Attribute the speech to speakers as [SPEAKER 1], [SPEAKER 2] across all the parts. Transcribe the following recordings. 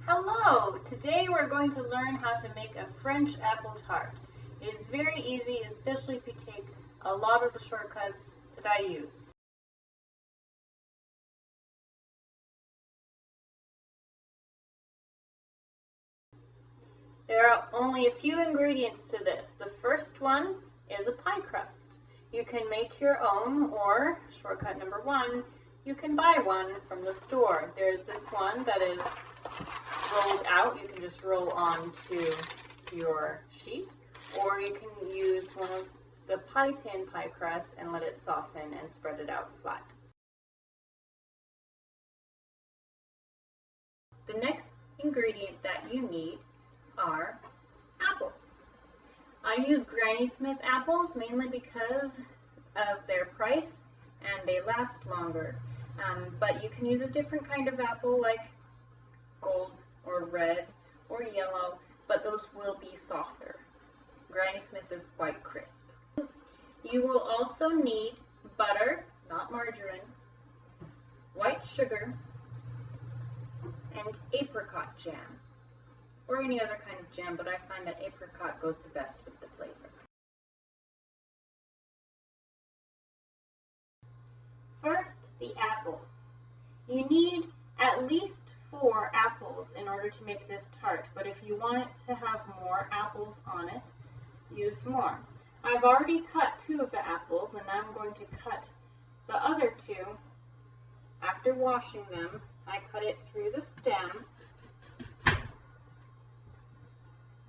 [SPEAKER 1] Hello! Today we're going to learn how to make a French apple tart. It is very easy, especially if you take a lot of the shortcuts that I use. There are only a few ingredients to this. The first one is a pie crust. You can make your own, or shortcut number one, you can buy one from the store. There's this one that is rolled out. You can just roll onto your sheet, or you can use one of the pie tin pie crust and let it soften and spread it out flat. The next ingredient that you need are apples. I use Granny Smith apples mainly because of their price and they last longer. But you can use a different kind of apple like gold or red or yellow, but those will be softer. Granny Smith is quite crisp. You will also need butter, not margarine, white sugar, and apricot jam, or any other kind of jam, but I find that apricot goes the best with the flavor. First, the apples. You need at least 4 apples in order to make this tart, but if you want it to have more apples on it, use more. I've already cut 2 of the apples, and I'm going to cut the other 2. After washing them, I cut it through the stem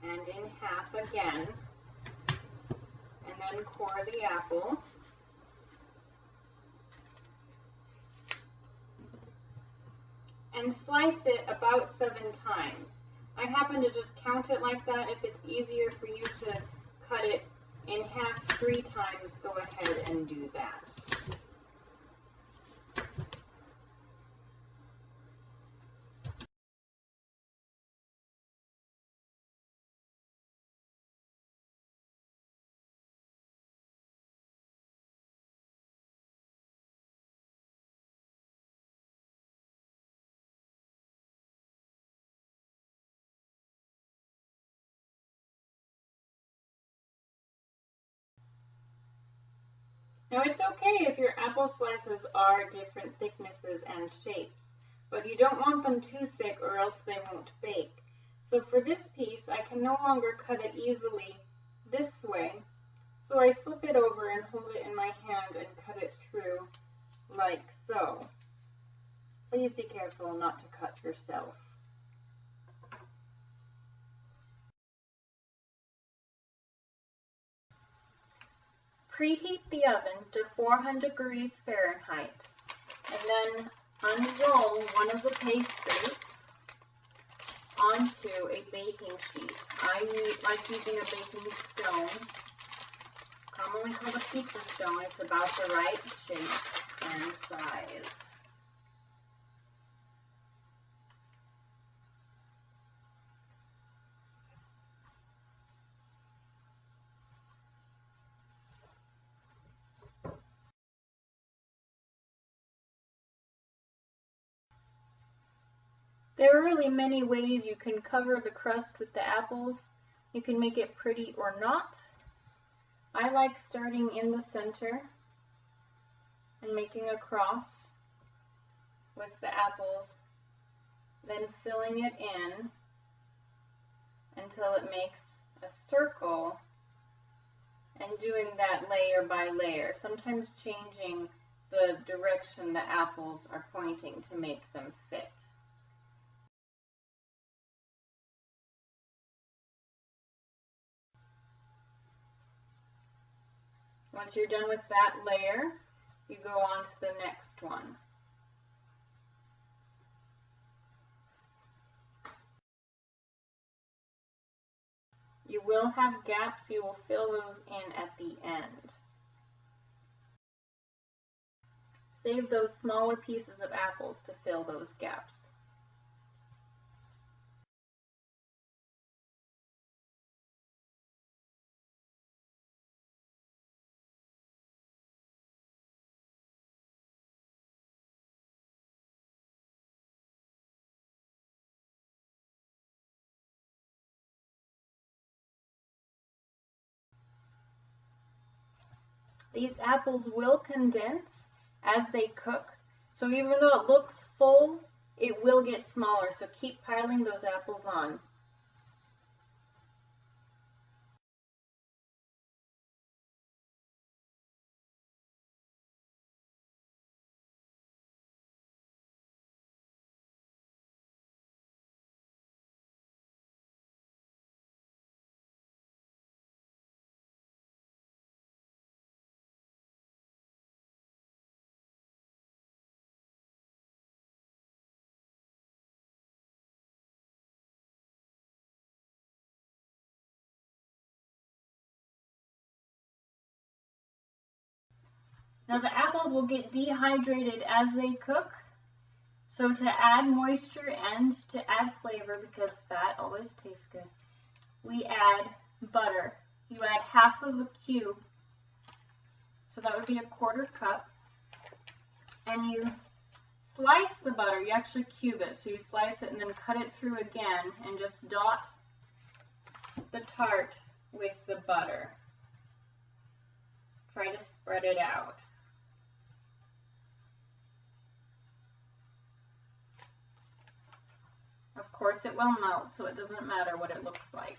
[SPEAKER 1] and in half again, and then core the apple. And slice it about 7 times. I happen to just count it like that. If it's easier for you to cut it in half 3 times, go ahead and do that. Now it's okay if your apple slices are different thicknesses and shapes, but you don't want them too thick or else they won't bake. So for this piece, I can no longer cut it easily this way, so I flip it over and hold it in my hand and cut it through like so. Please be careful not to cut yourself. Preheat the oven to 400 degrees Fahrenheit, and then unroll one of the pastries onto a baking sheet. I like using a baking stone, commonly called a pizza stone. It's about the right shape and size. There are really many ways you can cover the crust with the apples. You can make it pretty or not. I like starting in the center and making a cross with the apples, then filling it in until it makes a circle, and doing that layer by layer, sometimes changing the direction the apples are pointing to make them fit. Once you're done with that layer, you go on to the next one. You will have gaps. You will fill those in at the end. Save those smaller pieces of apples to fill those gaps. These apples will condense as they cook, so even though it looks full, it will get smaller, so keep piling those apples on. Now the apples will get dehydrated as they cook, so to add moisture and to add flavor, because fat always tastes good, we add butter. You add half of a cube, so that would be a 1/4 cup, and you slice the butter. You actually cube it, so you slice it and then cut it through again and just dot the tart with the butter. Try to spread it out. Of course it will melt, so it doesn't matter what it looks like.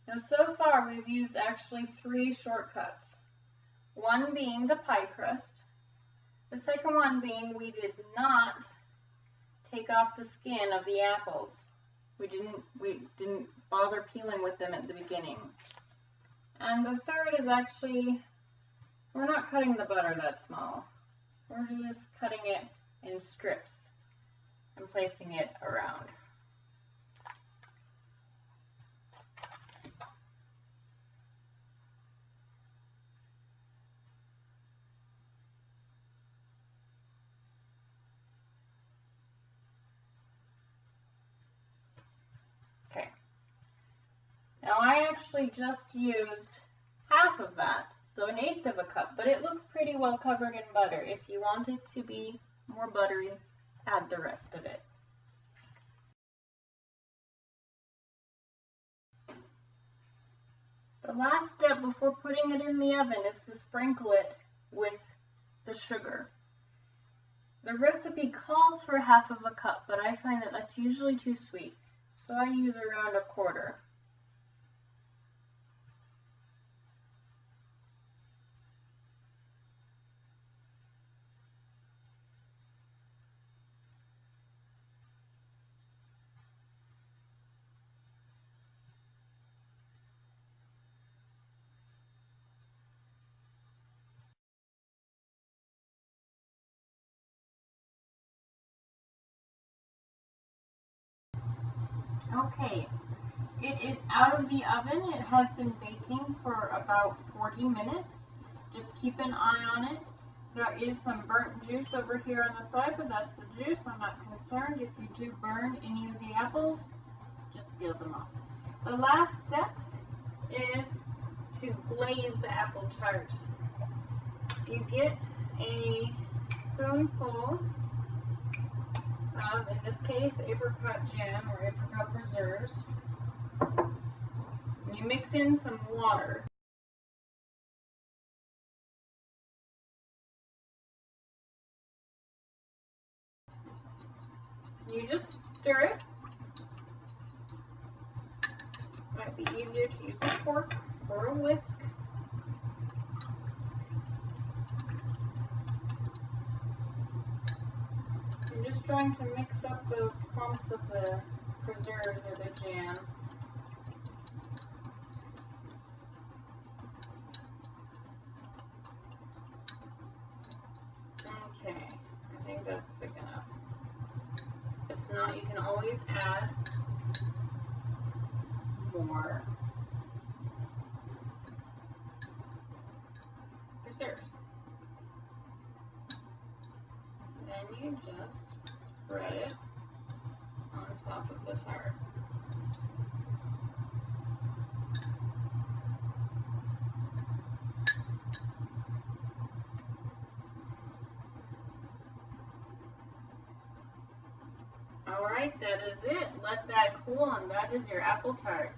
[SPEAKER 1] Now so far we've used actually 3 shortcuts. One being the pie crust. The second one being we did not take off the skin of the apples. We didn't bother peeling with them at the beginning. And the third is actually, we're not cutting the butter that small. We're just cutting it in strips and placing it around. Okay. Now I actually just used half of that, so 1/8 of a cup, but it looks pretty well covered in butter. If you want it to be more buttery, add the rest of it. The last step before putting it in the oven is to sprinkle it with the sugar. The recipe calls for half of a cup, but I find that that's usually too sweet, so I use around 1/4. Okay, it is out of the oven. It has been baking for about 40 minutes. Just keep an eye on it. There is some burnt juice over here on the side, but that's the juice. I'm not concerned. If you do burn any of the apples, just peel them off. The last step is to glaze the apple tart. You get a spoonful of, in this case, apricot jam or apricot preserves. And you mix in some water. You just stir it. Might be easier to use a fork or a whisk. going to mix up those clumps of the preserves or the jam. Okay, I think that's thick enough. If it's not, you can always add more preserves. Then you just spread it on top of the tart. Alright, that is it. Let that cool, and that is your apple tart.